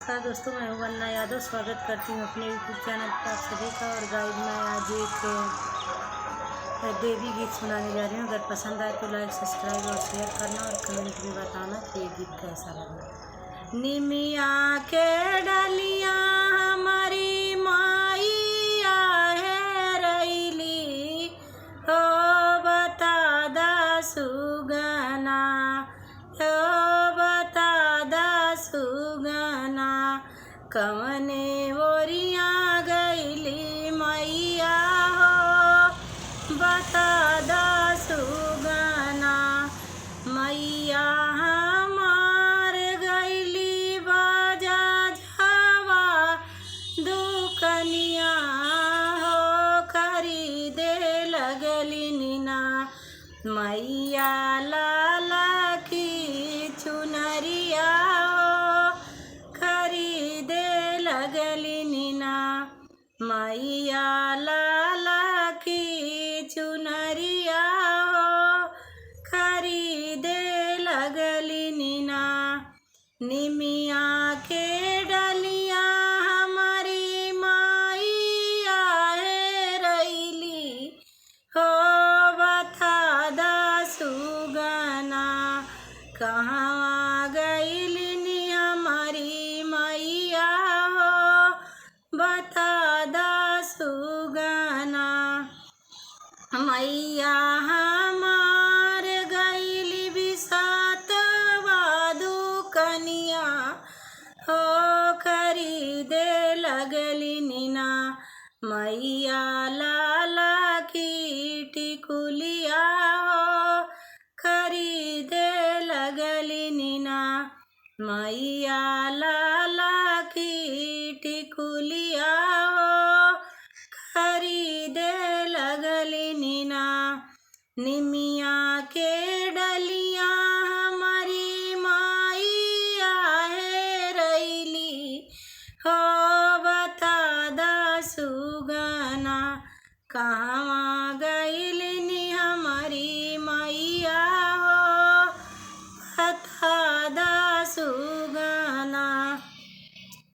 नमस्कार दोस्तों, मैं हूं वंदना यादव। स्वागत करती हूं अपने यूट्यूब चैनल पर आप सभी का। और गाइड मैं आज एक देवी गीत सुनाने जा रही हूं। अगर पसंद आए तो लाइक, सब्सक्राइब और शेयर करना और कमेंट में बताना कि ये गीत कैसा लगा। निमिया के डलिया हमारी माइया है रैली हो, बता दा सुगना हो, बता दा सुगना कवने ओरिया गईली मैया हो, बता दा सुगना मैया हमार गईली बाजा झावा दुकनिया हो, खरीदे लगली नीना मैया लाला की चुनरिया हो, खरीदे लगली नीना मैया लाला की चुनरिया हो, खरीदे लगली नीना। निमिया के डलिया हमारी माइया है रैली हो, बता दा सुगना कहाँ गईली नी हमारी मैया हो, बता दा सुगना मैया हमार गईली बिसातवा दुकनिया हो, खरीदे लगली नीना मैया लाला की टिकुलिया हो, खरीदे लगली नीना मैया लाला की टिकुलिया हो, खरीदे लगली नीना। निमिया के डलिया हमारी माइया है रैली हो, बता दा सुगना कहाँ